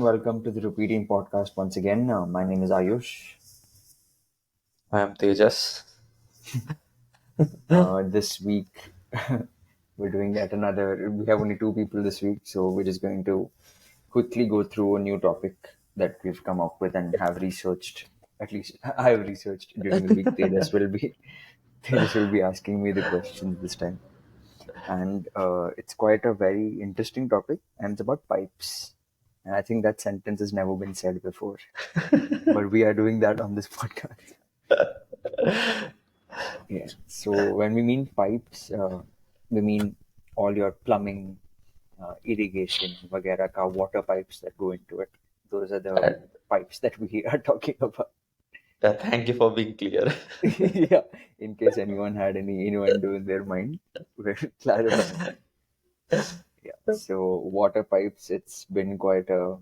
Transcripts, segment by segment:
welcome to the repeating podcast once again. My name is Ayush. I am Tejas. This week, we're doing yet another. We have only two people this week, so we're just going to quickly go through a new topic that we've come up with and have researched. At least I have researched during the week. Tejas will be asking me the questions this time, and it's quite a very interesting topic, and it's about pipes. And I think that sentence has never been said before, but we are doing that on this podcast. Yeah. So when we mean pipes, we mean all your plumbing, irrigation, वगैरह का water pipes that go into it. Those are the And, pipes that we are talking about. Thank you for being clear. Yeah. In case anyone had any innuendo in their mind, we're clarifying. Yeah. So water pipes, it's been quite a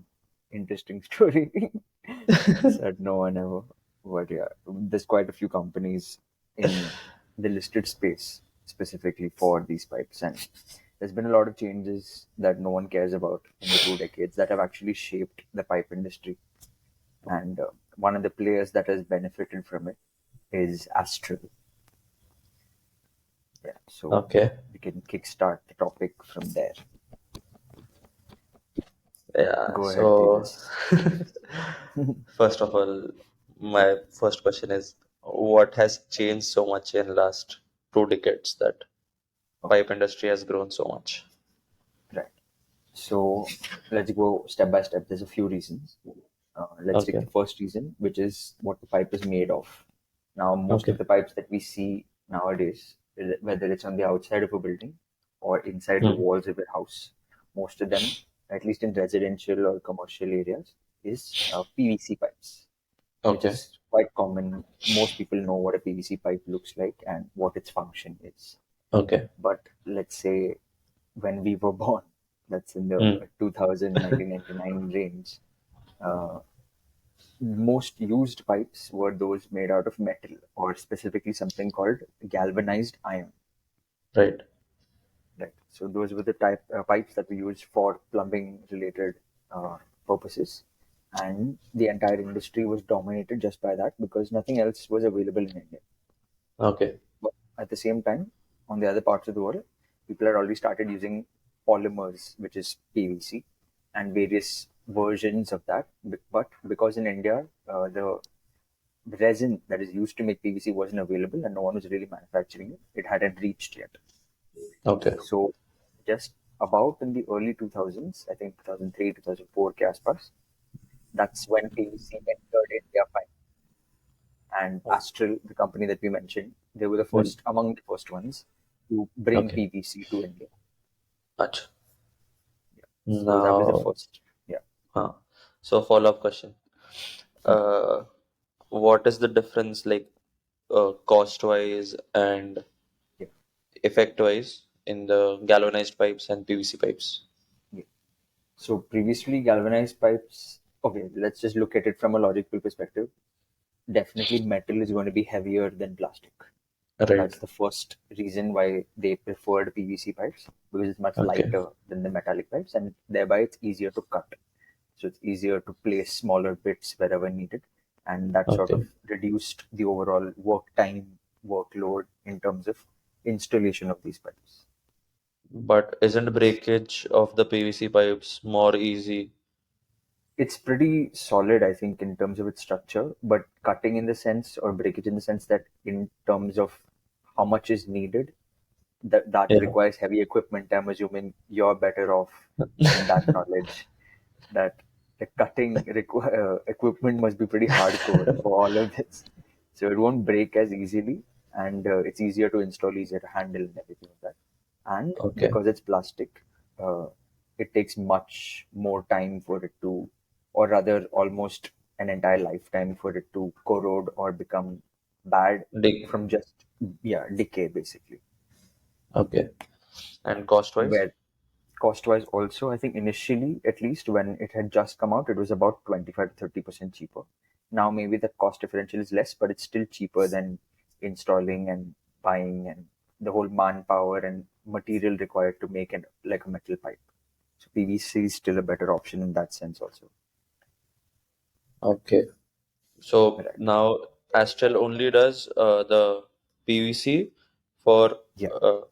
interesting story that no one ever. But yeah, there's quite a few companies in the listed space specifically for these pipes, and there's been a lot of changes that no one cares about in the 2 decades that have actually shaped the pipe industry. And one of the players that has benefited from it is Astral. Yeah, so Okay. we can kickstart the topic from there. Yeah. Go ahead, So, Tejas. first of all, my first question is, what has changed so much in last 2 decades that Okay, pipe industry has grown so much? right. So let's go step by step. There's a few reasons. Let's take Okay. the first reason, which is what the pipe is made of. Now, most of Okay. the pipes that we see nowadays, whether it's on the outside of a building or inside the Hmm. walls of a house, most of them, at least in residential or commercial areas, is PVC pipes, which Okay. is quite common. Most people know what a PVC pipe looks like and what its function is. Okay. But let's say when we were born, that's in the Hmm. 2000, 1999 range, uh, most used pipes were those made out of metal or specifically something called galvanized iron. Right. Right. So those were the type pipes that we used for plumbing related purposes, and the entire industry was dominated just by that because nothing else was available in India. Okay. But at the same time, on the other parts of the world, people had already started using polymers, which is PVC, and various versions of that. But because in India, the resin that is used to make PVC wasn't available and no one was really manufacturing it, it hadn't reached yet. Okay. So, just about in the early 2000s, I think 2003, 2004 के आसपास, that's when PVC entered India finally. And Astral, the company that we mentioned, they were the Hmm. first, among the first ones to bring Okay. PVC to India. Much. So that was the Now, first. Yeah. huh. So follow-up question. Uh, what is the difference like cost-wise and Yeah. effect-wise in the galvanized pipes and PVC pipes? Yeah. So previously galvanized pipes, okay, let's just look at it from a logical perspective. Definitely metal is going to be heavier than plastic. Right. That's the first reason why they preferred PVC pipes because it's much Okay. lighter than the metallic pipes and thereby it's easier to cut. So it's easier to place smaller bits wherever needed. And that sort of Okay. reduced the overall work time, workload in terms of installation of these pipes. But isn't breakage of the PVC pipes more easy? It's pretty solid, I think, in terms of its structure, but cutting in the sense or breakage in the sense that in terms of how much is needed, that Yeah. requires heavy equipment. I'm assuming you're better off in that knowledge that the equipment must be pretty hardcore for all of this. So it won't break as easily, and it's easier to install, easier to handle, and everything like that. And Okay. because it's plastic, uh, it takes much more time for it to, or rather, almost an entire lifetime for it to corrode or become bad Dig. from just decay basically. Okay. And cost-wise? Where cost wise also, I think initially, at least when it had just come out, it was about 25 to 30% cheaper. Now maybe the cost differential is less, but it's still cheaper than installing and buying and the whole manpower and material required to make it like a metal pipe. So PVC is still a better option in that sense also. Okay. So Right. now Astral only does the PVC for Yeah. uh,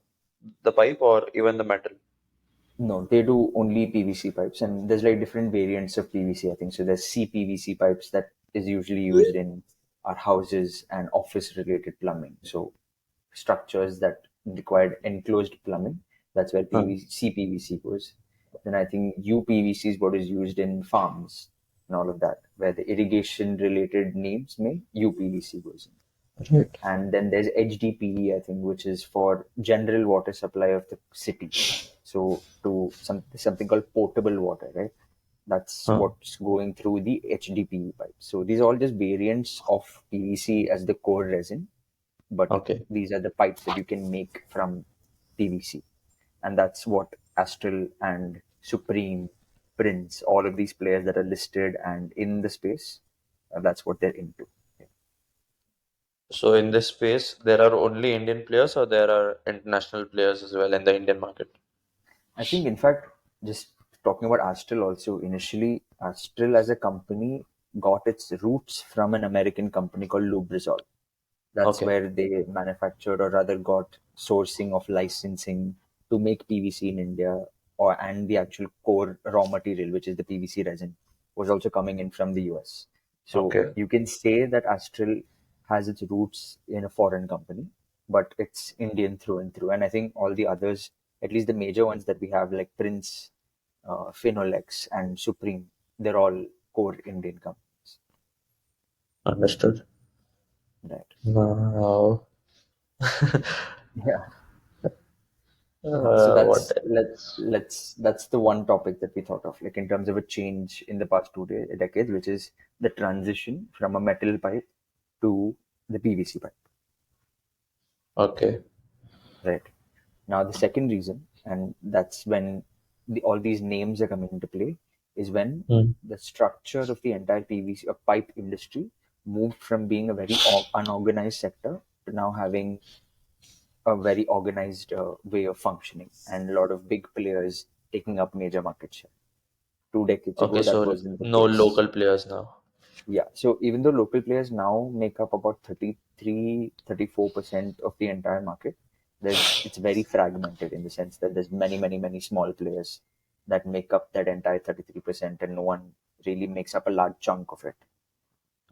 the pipe or even the metal. No, they do only PVC pipes, and there's like different variants of PVC, I think. So there's CPVC pipes that is usually used in our houses and office related plumbing. So structures that required enclosed plumbing, that's where Huh. PVC, CPVC goes. Then I think UPVC is what is used in farms and all of that, where the irrigation related needs may UPVC goes in. Right. And then there's HDPE, I think, which is for general water supply of the city. So to something called potable water, right? That's Huh. what's going through the HDPE pipe. So these are all just variants of PVC as the core resin, but Okay. these are the pipes that you can make from PVC, and that's what Astral and Supreme, Prince, all of these players that are listed and in the space, that's what they're into. So in this space, there are only Indian players or there are international players as well in the Indian market? I think, in fact, just talking about Astral also, initially, Astral as a company got its roots from an American company called Lubrizol. That's Okay. where they manufactured, or rather got sourcing of licensing to make PVC in India, or and the actual core raw material, which is the PVC resin, was also coming in from the US. So Okay. you can say that Astral has its roots in a foreign company, but it's Indian through and through. And I think all the others, at least the major ones that we have, like Prince, Finolex, and Supreme, they're all core Indian companies. Understood. Right. Now, Yeah. So what else? that's the one topic that we thought of, like in terms of a change in the past decades, which is the transition from a metal pipe to the PVC pipe. Okay. Right. Now the second reason, and that's when all these names are coming into play, is when Hmm. the structure of the entire PVC or pipe industry moved from being a very unorganized sector to now having a very organized way of functioning, and a lot of big players taking up major market share. 2 decades Okay, ago, that so wasn't the no case. local players now. Yeah. So even though local players now make up about 34% of the entire market, it's very fragmented in the sense that there's many, many, many small players that make up that entire 33%, and no one really makes up a large chunk of it.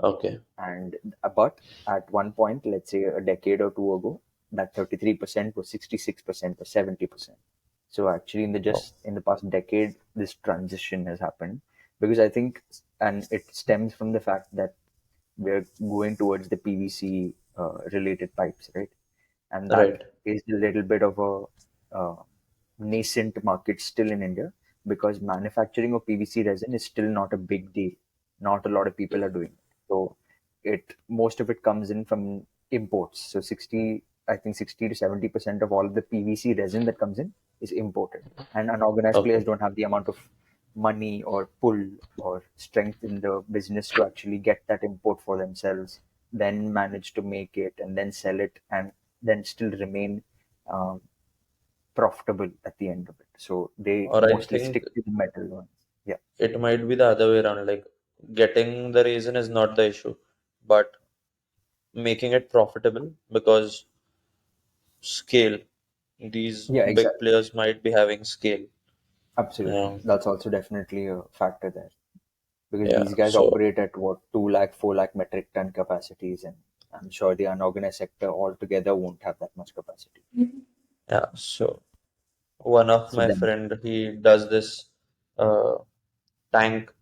Okay. And but at one point, let's say a decade or two ago, that 33% was 66% or 70%. So actually, Wow. in the past decade, this transition has happened, because I think, and it stems from the fact that we're going towards the PVC related pipes, right? And that Right. is a little bit of a nascent market still in India, because manufacturing of PVC resin is still not a big deal. Not a lot of people are doing it. So it most of it comes in from imports. So 60 to 70% of all of the PVC resin that comes in is imported. And unorganized players Okay. don't have the amount of money or pull or strength in the business to actually get that import for themselves, then manage to make it and then sell it, and then still remain um, profitable at the end of it. So they Or I mostly think stick to the metal ones. Yeah, it might be the other way around. Like getting the reason is not the issue, but making it profitable because scale. These yeah, big exactly. players might be having scale. Absolutely. Um, That's also definitely a factor there, because yeah. these guys So operate at what, 2 lakh, 4 lakh metric ton capacities, and I'm sure the unorganized sector altogether won't have that much capacity. yeah. So one of So my then, friend he does this uh, tank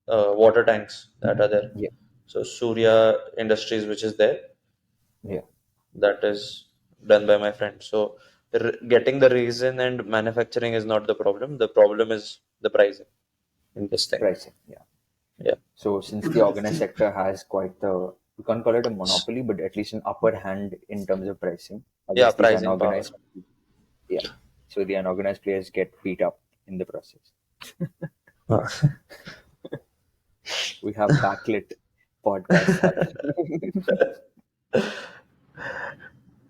water tanks that are there. yeah, So Surya Industries, which is there, yeah, that is done by my friend. So getting the reason and manufacturing is not the problem. The problem is the pricing in this thing. pricing. Yeah. Yeah. So since the organized sector has quite the, we can't call it a monopoly, but at least an upper hand in terms of pricing Yeah, against these pricing power. unorganized. Yeah. So the unorganized players get beat up in the process. Huh. We have backlit podcasts happening.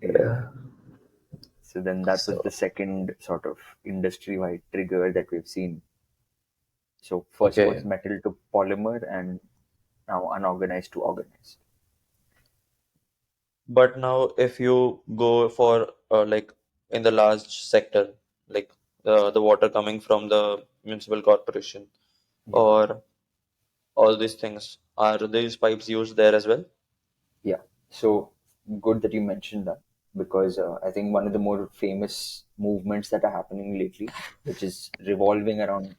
Yeah. Yeah. So then that was the So second sort of industry-wide trigger that we've seen. So first was okay. metal to polymer, and now unorganized to organized. But now, if you go for like in the large sector, like the water coming from the municipal corporation Yeah. or all these things, are these pipes used there as well? Yeah. So good that you mentioned that, because I think one of the more famous movements that are happening lately, which is revolving around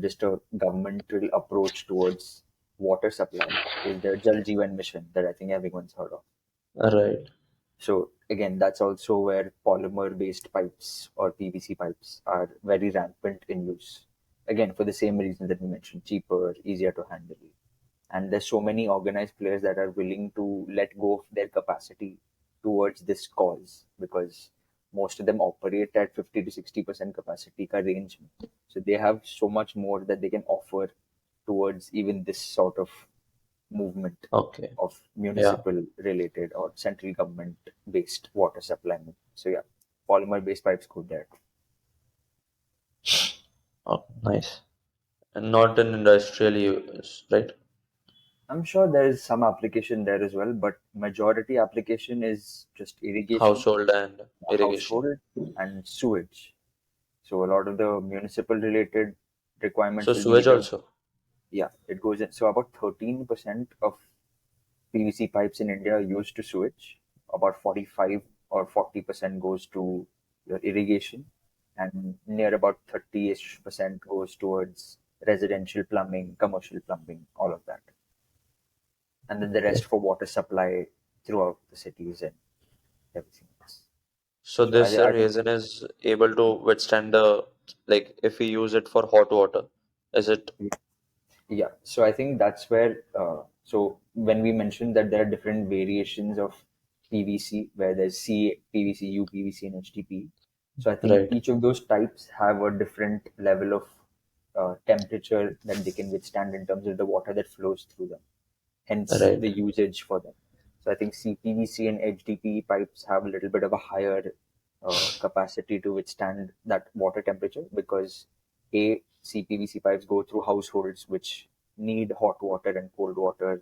just a governmental approach towards water supply, is the Jal Jeevan Mission that I think everyone's heard of. Right, So again, that's also where polymer-based pipes or PVC pipes are very rampant in use. Again, for the same reason that we mentioned, cheaper, easier to handle. And there's so many organized players that are willing to let go of their capacity towards this cause, because most of them operate at 50 to 60% capacity ka range mein. So they have so much more that they can offer towards even this sort of movement okay, of yeah. municipal related or central government based water supply movement. So yeah, polymer based pipes go there. Oh, nice. And not in industrial use, right? I'm sure there is some application there as well, but majority application is just irrigation, Household and irrigation. household, and sewage. So a lot of the municipal related So requirements will be sewage either, also. yeah, it goes in. So about 13% of PVC pipes in India are used to sewage. About 45 or 40% goes to your irrigation, and near about 30-ish% goes towards residential plumbing, commercial plumbing, all of that. And then the rest Okay. for water supply throughout the cities and everything else. So So this I think resin is able to withstand the, like if we use it for hot water, is it yeah. So I think that's where so when we mentioned that there are different variations of PVC, where there's C PVC, UPVC, and HDPE. So I think right? each of those types have a different level of temperature that they can withstand in terms of the water that flows through them, hence Right, the usage for them. So I think CPVC and HDPE pipes have a little bit of a higher capacity to withstand that water temperature, because A, CPVC pipes go through households which need hot water and cold water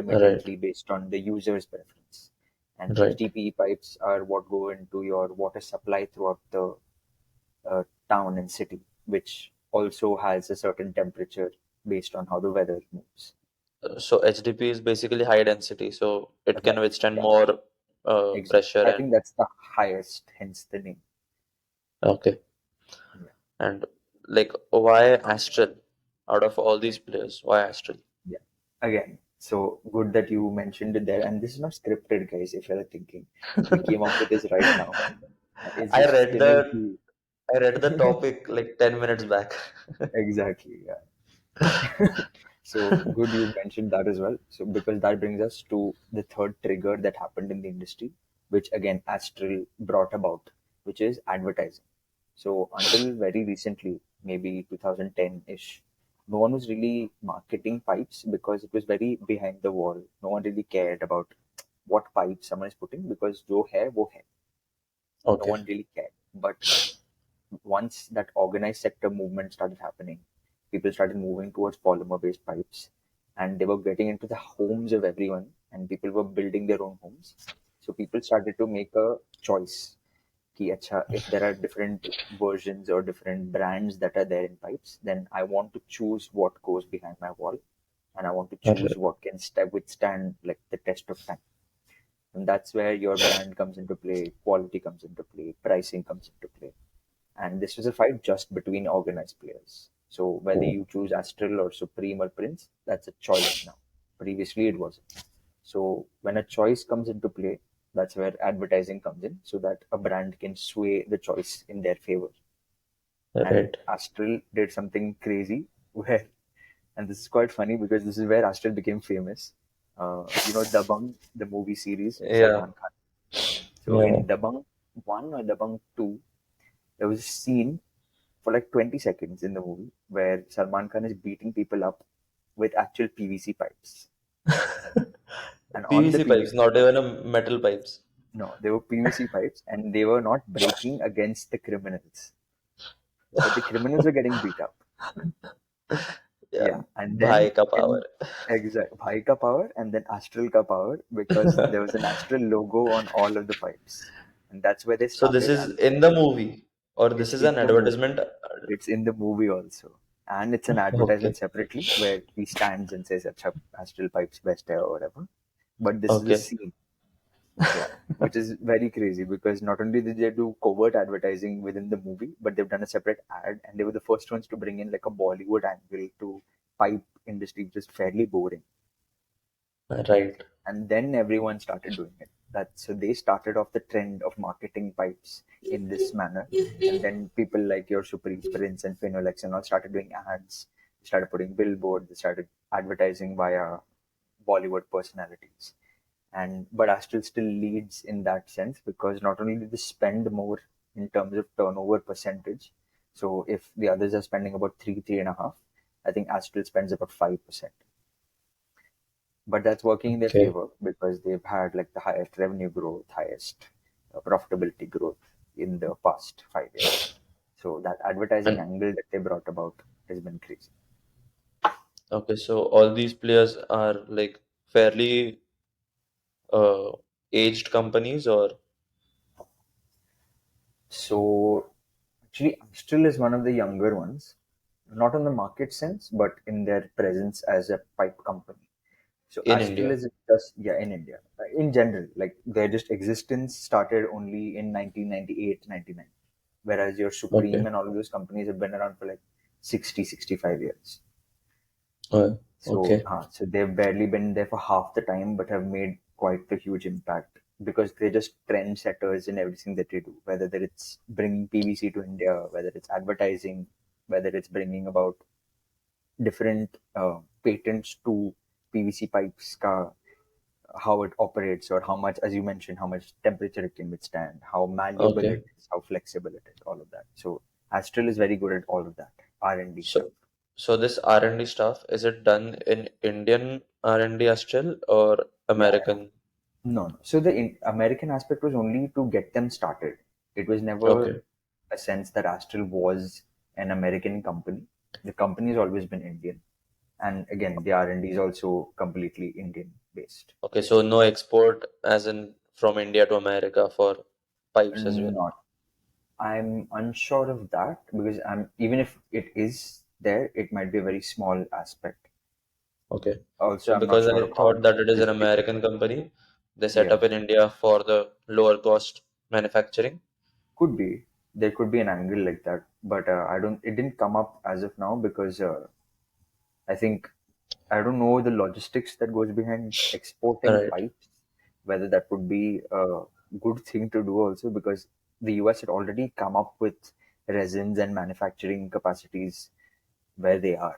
right, intermittently based on the user's preference. And right. HDPE pipes are what go into your water supply throughout the town and city, which also has a certain temperature based on how the weather moves. So HDP is basically high density, so it can Right. withstand Yeah. more Exactly. pressure I and think that's the highest, hence the name. okay. Yeah. And like why Astral? Out of all these players, why Astral? Yeah. Again, so good that you mentioned it there. And this is not scripted, guys, if you're thinking. We came up with this right now. It's I just read synergy. I read the topic like 10 minutes back. Exactly. Yeah. So good you mentioned that as well. So because that brings us to the third trigger that happened in the industry, which again Astral brought about, which is advertising. So until very recently, maybe 2010-ish, no one was really marketing pipes because it was very behind the wall. No one really cared about what pipe someone is putting, because jo hai wo hai. No Okay, one really cared. But once that organized sector movement started happening, people started moving towards polymer based pipes, and they were getting into the homes of everyone, and people were building their own homes. So people started to make a choice. Ki, acha, if there are different versions or different brands that are there in pipes, then I want to choose what goes behind my wall, and I want to choose right, what can withstand like the test of time. And that's where your brand comes into play, quality comes into play, pricing comes into play. And this was a fight just between organized players. So whether you choose Astral or Supreme or Prince, that's a choice now. Previously, it wasn't. So when a choice comes into play, that's where advertising comes in, so that a brand can sway the choice in their favor. And right. Astral did something crazy where, and this is quite funny because this is where Astral became famous. Dabang, the movie series with Yeah, Salman Khan. So yeah. in Dabang 1 or Dabang 2, there was a scene for like 20 seconds in the movie where Salman Khan is beating people up with actual PVC pipes. And on the PVC pipes, PVC not even pipes, a metal pipes. no, they were PVC pipes, and they were not breaking against the criminals, but the criminals were getting beat up. Yeah, Yeah, and bhai then ka power. in exact Bhai ka power and then Astral ka power because there was an Astral logo on all of the pipes, and that's where they So this started is in the advertising. movie, or this It's is in an the movie. advertisement? It's in the movie also, and it's an advertisement Okay, separately where he stands and says "Acha Astral pipes best hai" or whatever. But this is a okay, scene, yeah, which is very crazy because not only did they do covert advertising within the movie, but they've done a separate ad, and they were the first ones to bring in like a Bollywood angle to pipe industry, which is fairly boring. right. And then everyone started doing it. That so they started off the trend of marketing pipes in this manner, and then people like your Supreme Prince and Finolex and all started doing ads, started putting billboards, they started advertising via Bollywood personalities. And but Astral still leads in that sense because not only do they spend more in terms of turnover percentage, so if the others are spending about 3.5, I think Astral spends about 5%. But that's working in their Okay, favor because they've had like the highest revenue growth, highest profitability growth in the past 5 years. So that advertising and angle that they brought about has been crazy. okay, so all these players are like fairly uh, aged companies, or So actually, Astral is one of the younger ones, not in the market sense, but in their presence as a pipe company. So in Astral India? is just, yeah, in India. In general, like their just existence started only in 1998, 99, whereas your Supreme Okay, and all of those companies have been around for like 60, 65 years. uh, So, okay, so they've barely been there for half the time, but have made quite the huge impact because they're just trendsetters in everything that they do. Whether that it's bringing PVC to India, whether it's advertising, whether it's bringing about different patents to PVC pipes, how it operates, or how much, as you mentioned, how much temperature it can withstand, how malleable okay. it is, how flexible it is, all of that. So Astral is very good at all of that R&D stuff. So, so this R&D stuff, is it done in Indian R&D Astral or Yeah, yeah. American? No, no. So the American aspect was only to get them started. It was never Okay, a sense that Astral was an American company. The company has always been Indian, and again, the R&D is also completely Indian based. okay. So no export, as in from India to America for pipes as well. Not, I'm unsure of that because I'm even if it is there, it might be a very small aspect. Okay. Also, So I'm not because sure I of how thought that it is an physically big it American is. company, they set Yeah, up in India for the lower cost manufacturing. could be there could be an angle like that, but I don't. It didn't come up as of now because I think I don't know the logistics that goes behind exporting Right, pipes, whether that would be a good thing to do also because the US had already come up with resins and manufacturing capacities where they are.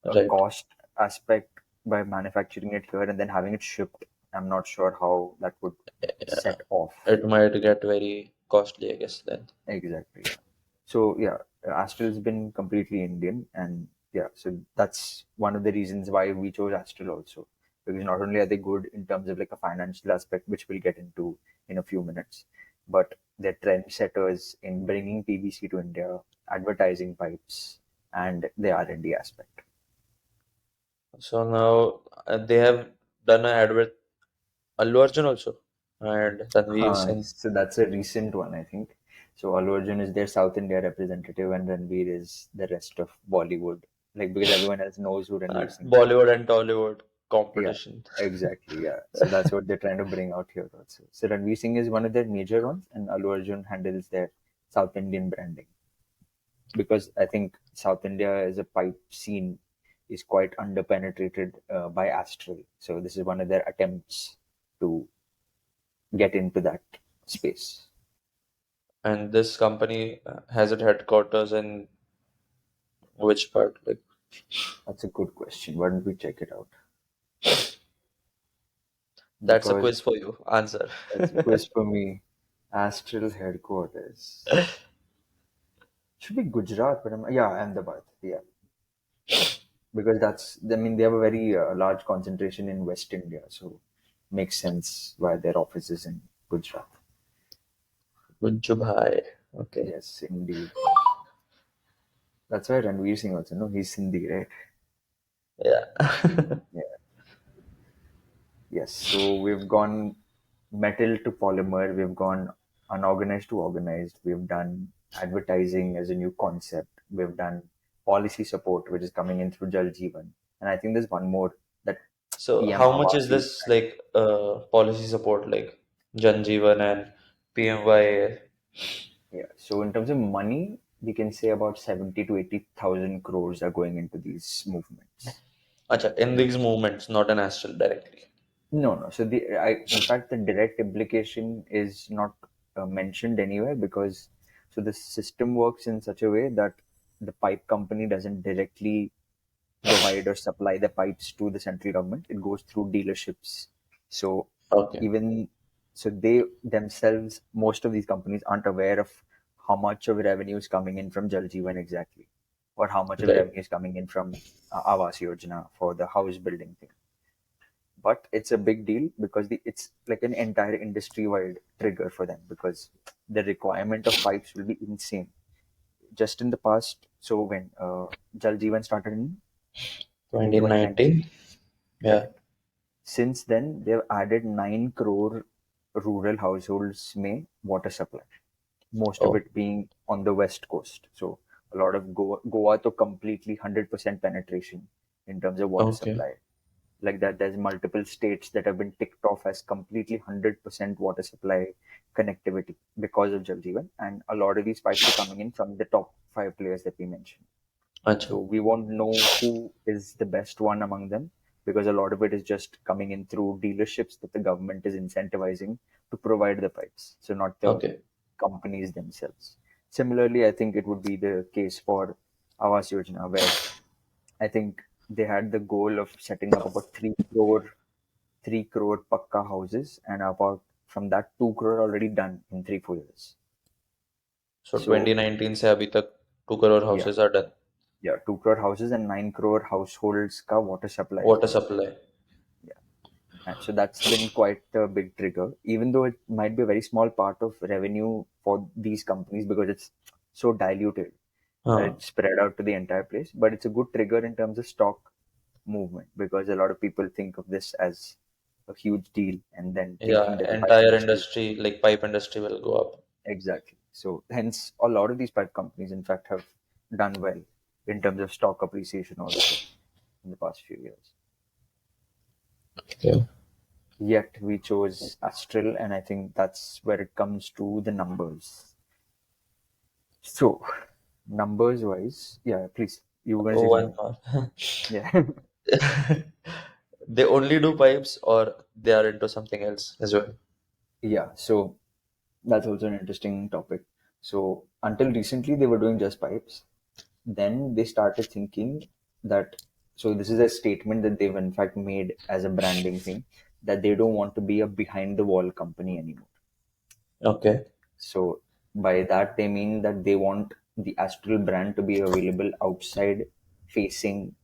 A right. cost aspect by manufacturing it here and then having it shipped, I'm not sure how that would Yeah. set off. It might get very costly, I guess, then. Exactly, yeah. So yeah, Astral's been completely Indian, and yeah, so that's one of the reasons why we chose Astral also, because not only are they good in terms of like a financial aspect, which we'll get into in a few minutes, but they're trendsetters in bringing PVC to India, advertising pipes, and the R&D aspect. So now they have done an ad with Allu Arjun also and Ranveer Singh. So that's a recent one, I think. So Allu Arjun is their South India representative, and Ranveer is the rest of Bollywood. Like because everyone else knows who Ranveer Singh is. Bollywood and Tollywood Yeah, competition. exactly. Yeah. So that's what they're trying to bring out here also. So Ranveer Singh is one of their major ones, and Allu Arjun handles their South Indian branding because I think South India as a pipe scene is quite underpenetrated by Astral. So this is one of their attempts to get into that space. And this company has its headquarters in which part? Like, That's a good question. Why don't we check it out? that's a Because quiz for you. Answer. that's a quiz for me. Astral headquarters should be Gujarat, but yeah, Ahmedabad. Yeah, because that's I mean they have a very large concentration in West India, so makes sense why their office is in Gujarat. Gunju bhai. Okay. Yes, indeed. That's why Ranveer Singh also. No, he's Sindhi, right? Yeah. Yeah. Yes. So we've gone metal to polymer. We've gone unorganized to organized. We've done advertising as a new concept. We've done policy support, which is coming in through Jal Jeevan. And I think there's one more that So PM how much Awas is Yojana. this like policy support like Jan Jeevan and PMY? Yeah. So in terms of money, we can say about 70 to 80,000 crores are going into these movements. Acha, in these movements, not an Astral directly. No, no. So in fact, the direct implication is not mentioned anywhere because so the system works in such a way that the pipe company doesn't directly provide or supply the pipes to the central government. It goes through dealerships. So Okay. even so, they themselves, most of these companies aren't aware of how much of revenue is coming in from Jal Jeevan exactly, or how much of Right. revenue is coming in from Awas Yojana for the house building thing. But it's a big deal because it's like an entire industry wide trigger for them because the requirement of pipes will be insane. Just in the past, so when Jal Jeevan started in 2019, 2019. Yeah. correct. Since then, they've added 9 crore rural households may water supply, most of Oh, it being on the west coast. So a lot of Goa to completely 100% penetration in terms of water okay. supply. Like that, there's multiple states that have been ticked off as completely 100% water supply connectivity because of Jal Jeevan. And a lot of these pipes are coming in from the top five players that we mentioned. Acha. So we won't know who is the best one among them because a lot of it is just coming in through dealerships that the government is incentivizing to provide the pipes. So not the Okay. companies themselves. Similarly, I think it would be the case for Awas Yojana, where I think they had the goal of setting up about 3 crore pakka houses, and about from that 2 crore already done in 3 4 years. So So 2019 से अभी तक 2 crore yeah, houses are done. yeah, 2 crore houses and 9 crore households ka water supply is Water done. supply. Yeah, and so that's been quite a big trigger, even though it might be a very small part of revenue for these companies because it's so diluted that Huh. it's spread out to the entire place. But it's a good trigger in terms of stock movement because a lot of people think of this as a huge deal and then thinking Yeah, that the pipe entire industry. industry, like pipe industry will go up. Exactly. So hence a lot of these pipe companies in fact have done well in terms of stock appreciation also in the past few years. Okay. Yet we chose Astral, and I think that's where it comes to the numbers. So numbers wise, yeah, please. You were gonna say One something. more. Yeah. They only do pipes or they are into something else as well. Yeah. So that's also an interesting topic. So until recently they were doing just pipes. Then they started thinking that, so this is a statement that they've in fact made as a branding thing, that they don't want to be a behind the wall company anymore. Okay. So by that they mean that they want the Astral brand to be available outside facing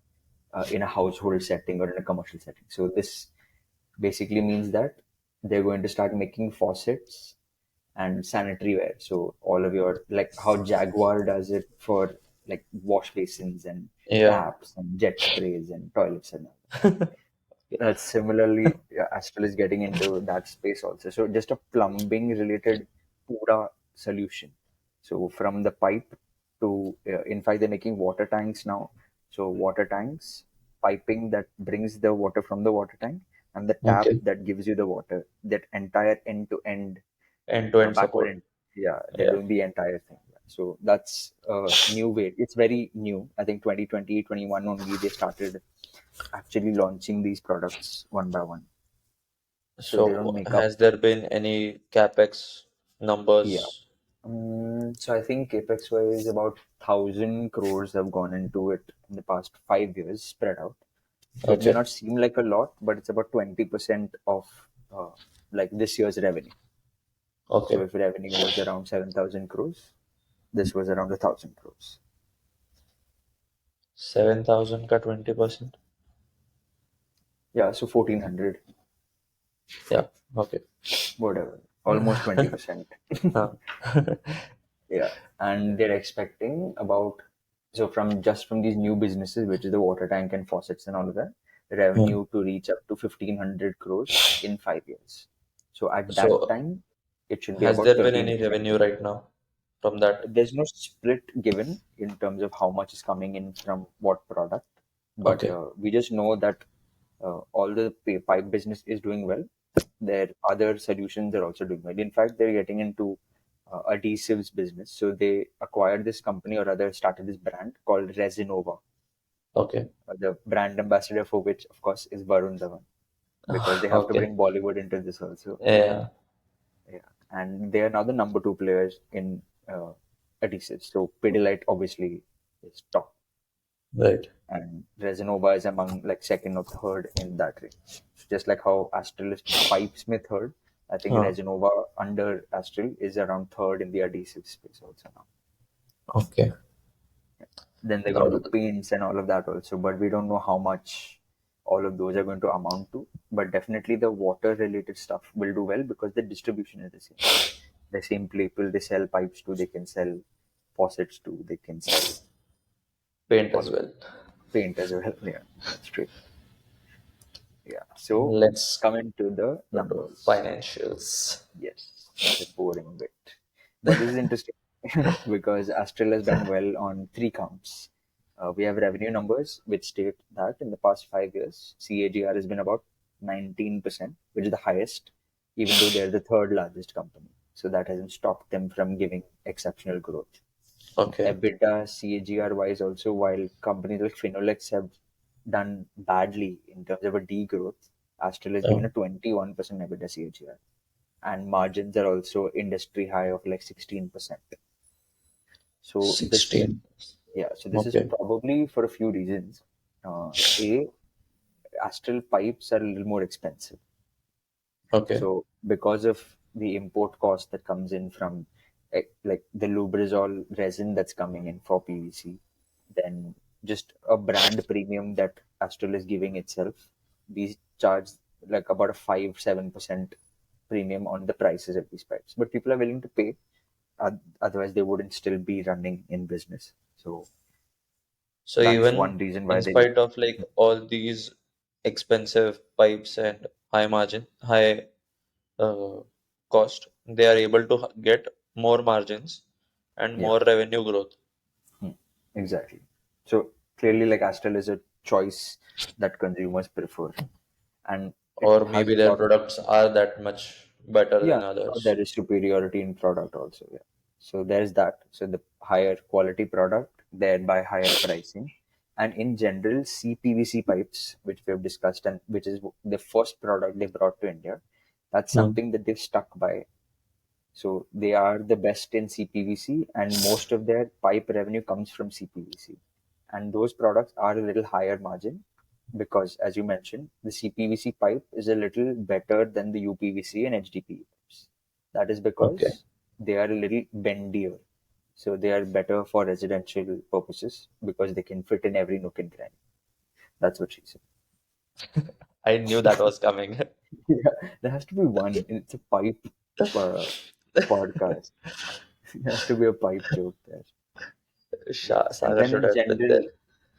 in a household setting or in a commercial setting. So this basically means that they're going to start making faucets and sanitary ware. So all of your, like how Jaguar does it for like wash basins and Yeah. taps and jet sprays and toilets and all. Similarly, yeah, Astral is getting into that space also. So just a plumbing related Pura solution. So from the pipe to, in fact, they're making water tanks now. So water tanks, piping that brings the water from the water tank, and the tap Okay. that gives you the water. That entire end to end, End-to-end backward support. end. Yeah, they're Yeah. doing the entire thing. Yeah. So that's a new way. It's very new. I think 2020, 21 only they started actually launching these products one by one. So they don't So make up. has there been any capex Yeah. numbers? So I think capex wise, about 1,000 crores have gone into it in the past 5 years, spread out. So it may Okay. not seem like a lot, but it's about 20% of uh, like this year's revenue. So Okay. if revenue was around 7,000 crores, this was around 1,000 crores. 7,000 ka 20%. Yeah, so 1,400, Yeah. Okay. whatever, almost 20%. Huh. Yeah, and they're expecting about So from just from these new businesses, which is the water tank and faucets and all of that, Hmm. revenue to reach up to 1500 crores in 5 years. So at that So time, it should be has about there been any 13%. revenue right now from that? There's no split given in terms of how much is coming in from what product, but Okay. we just know that all the pipe business is doing well. Their other solutions are also doing well. In fact, they're getting into adhesives business. So they acquired this company or rather started this brand called Resinova. Okay. The brand ambassador for which, of course, is Varun Dhawan because they have to Okay. bring Bollywood into this also. Yeah. Yeah, and they are now the number two players in adhesives. So Pidilite obviously is top, Right. and Resinova is among like second or third in that range. Just like how Astral is pipes में third, I think Huh. Resinova under Astral is around third in the adhesive space also now. Okay. Then they're going to do Noted. paints and all of that also, but we don't know how much all of those are going to amount to. But definitely the water related stuff will do well because the distribution is the same. The same people they sell pipes to, they can sell faucets to, they can sell Paint all as of well. paint as well. Yeah, that's true. Yeah. So Let's coming to the go to numbers. financials. Yes, the boring bit. But this is interesting because Astral has done well on three counts. We have revenue numbers which state that in the past 5 years, CAGR has been about 19%, which is the highest, even though they're the third largest company. So that hasn't stopped them from giving exceptional growth. Okay. EBITDA CAGR wise, also, while companies like Finolex have done badly in terms of a degrowth, Astral has given Oh, a 21% EBITDA CAGR, and margins are also industry high of like 16%. So this, 16. yeah, so this is Okay. probably for a few reasons. A, Astral pipes are a little more expensive. Okay. So because of the import cost that comes in from like the Lubrizol resin that's coming in for PVC, then just a brand premium that Astral is giving itself, these charge like about a 5-7% premium on the prices of these pipes. But people are willing to pay, otherwise they wouldn't still be running in business. So So that's even one reason in why they. spite of like all these expensive pipes and high margin, high uh, cost, they are able to get more margins and Yeah. more revenue growth. Hmm. Exactly. So clearly, like Astral is a choice that consumers prefer, and it Or has maybe a their lot. products are that much better Yeah, than or others. there is superiority in product also. Yeah. So there's that. So the higher quality product, thereby higher pricing, and in general, CPVC pipes, which we have discussed, and which is the first product they brought to India, that's Hmm. something that they've stuck by. So they are the best in CPVC, and most of their pipe revenue comes from CPVC. And those products are a little higher margin because, as you mentioned, the CPVC pipe is a little better than the UPVC and HDPE pipes. That is Okay. because they are a little bendier. So they are better for residential purposes because they can fit in every nook and cranny. That's what she said. I knew that was coming. Yeah, there has to be one. It's a pipe uh, podcast. There has to be a pipe joke there. Yeah. And Sagar then should in have been there. general,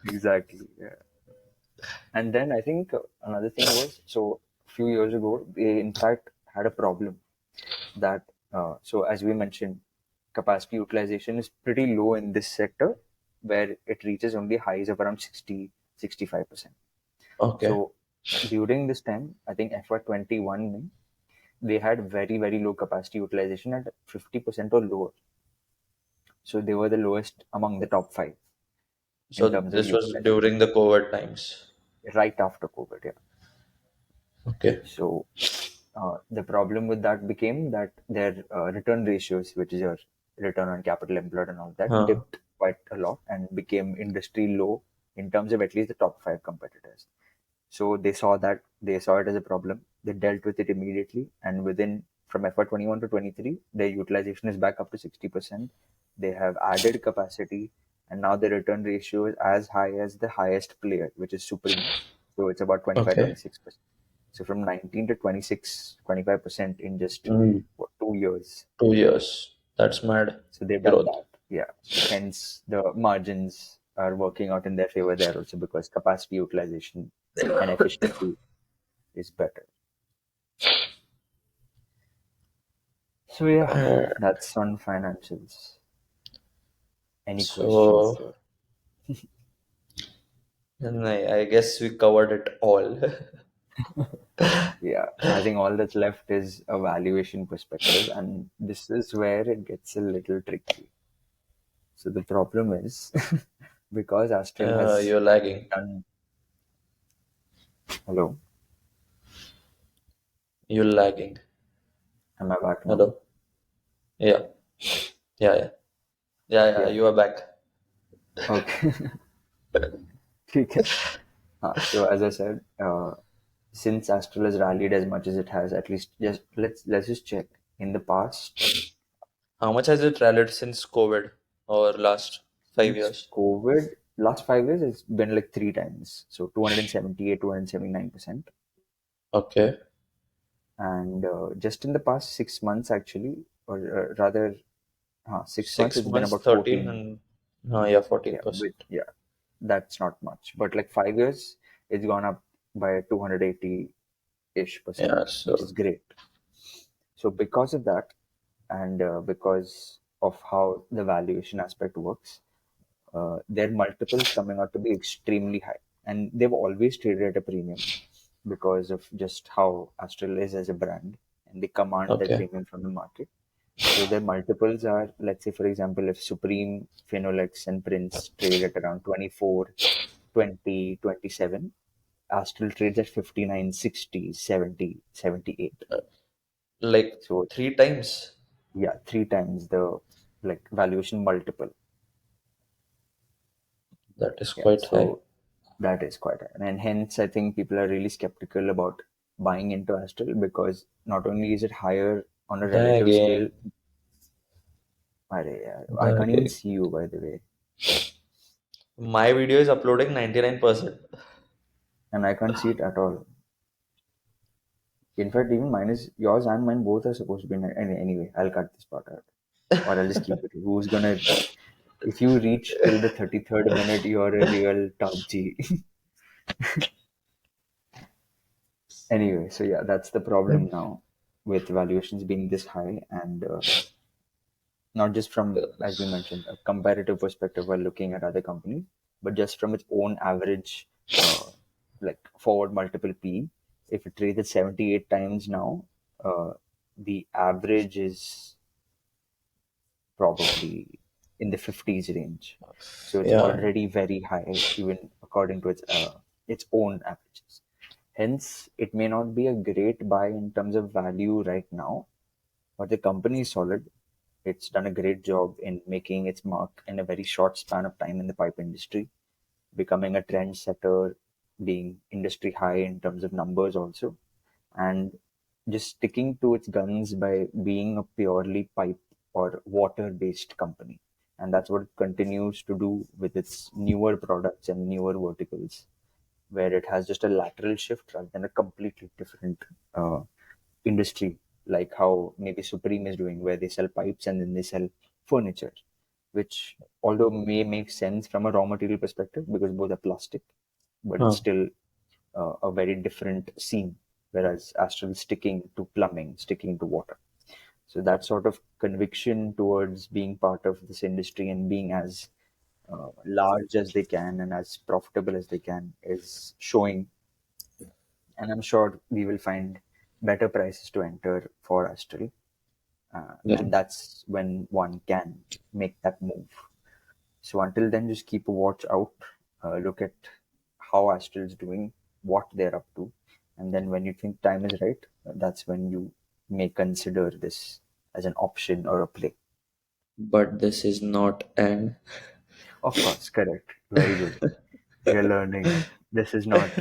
exactly. Yeah. And then I think another thing was so a few years ago, they in fact had a problem that, so as we mentioned, capacity utilization is pretty low in this sector where it reaches only highs of around 60-65%. Okay. So during this time, I think FY21, they had very, very low capacity utilization at 50% or lower. So they were the lowest among the top five in So terms of this was utilization during the COVID times. right after COVID. Yeah. Okay. So the problem with that became that their return ratios, which is your return on capital employed and all that, Huh. dipped quite a lot and became industry low in terms of at least the top five competitors. So they saw it as a problem. They dealt with it immediately, and within from FY21 to 23, their utilization is back up to 60%. They have added capacity, and now the return ratio is as high as the highest player, which is Supreme. So it's about 25, Okay. 26%. So from 19 to 26, 25% in just Mm. what, 2 years. 2 years. That's mad So they've done growth. that. Yeah. So hence the margins. are working out in their favor there also because capacity utilization and efficiency is better. So yeah, that's on financials. Any questions, So, sir? and I guess we covered it all. Yeah, I think all that's left is a valuation perspective, and this is where it gets a little tricky. So the problem is because Astral has You're lagging. done. Hello, You're lagging. am I back now? Hello? Yeah. Yeah, yeah. Yeah, yeah, Yeah. you are back. Okay. ठीक है. So as I said, since Astral has rallied as much as it has, at least just let's just check. In the past, How much has it rallied since COVID or last five since years? COVID, last 5 years, it's been like three times. So 278, 279%. Okay. And just in the past 6 months, actually, or rather, 6 months, Six it's been months, about 13 14. and yeah, Yeah, with 14%. yeah, that's not much. But like 5 years, it's gone up by 280-ish Yeah, percent, which so is great. So because of that, and because of how the valuation aspect works, their multiples coming out to be extremely high, and they've always traded at a premium because of just how Astral is as a brand, and they command that okay. premium from the market. So their multiples are, let's say, for example, if Supreme, Phenolics, and Prince trade at around 24, 20, 27, Astral trades at 59, 60, 70, 78. Like So three times. yeah, three times the like valuation multiple. That is Yeah, quite high. so that is quite high. And hence I think people are really skeptical about buying into Astral because not only is it higher on a Then relative scale, again, I then can't even again. see you by the way, My video is uploading 99%. and I can't see it at all. In fact, even mine is yours and mine both are supposed to be. Anyway, I'll cut this part out, or I'll just keep it. Who's gonna? If you reach till the 33rd minute, you're a real top G. Anyway, so yeah, that's the problem now with valuations being this high, and not just from, as we mentioned, a comparative perspective while looking at other companies, but just from its own average, uh, like forward multiple P. If it trades at 78 times now, the average is probably in the 50s range. So it's Yeah, already very high, even according to its own averages. Hence, it may not be a great buy in terms of value right now, but the company is solid. It's done a great job in making its mark in a very short span of time in the pipe industry, becoming a trendsetter, being industry high in terms of numbers also, and just sticking to its guns by being a purely pipe or water based company. And that's what it continues to do with its newer products and newer verticals, where it has just a lateral shift rather than a completely different uh, industry, like how maybe Supreme is doing, where they sell pipes and then they sell furniture, which although may make sense from a raw material perspective because both are plastic, but it's huh. still a very different scene. Whereas Astral is sticking to plumbing, sticking to water. So that sort of conviction towards being part of this industry and being as large as they can and as profitable as they can is showing, and I'm sure we will find better prices to enter for Astral, Yeah. and that's when one can make that move. So until then, just keep a watch out, look at how Astral is doing, what they're up to, and then when you think time is right, that's when you may consider this as an option or a play. But this is not an. Of course, correct, very good. We are learning. This is not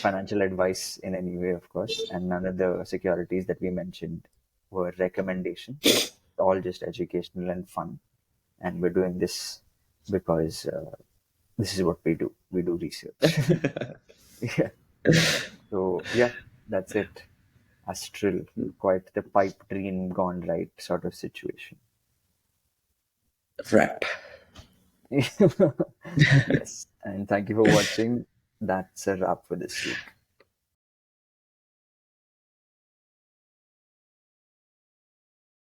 financial advice in any way, of course, and none of the securities that we mentioned were recommendations. All just educational and fun. And we're doing this because this is what we do. We do research. Yeah. So, yeah, that's it. Astral, quite the pipe dream gone right sort of situation. Right. Yes. And thank you for watching. That's a wrap for this week.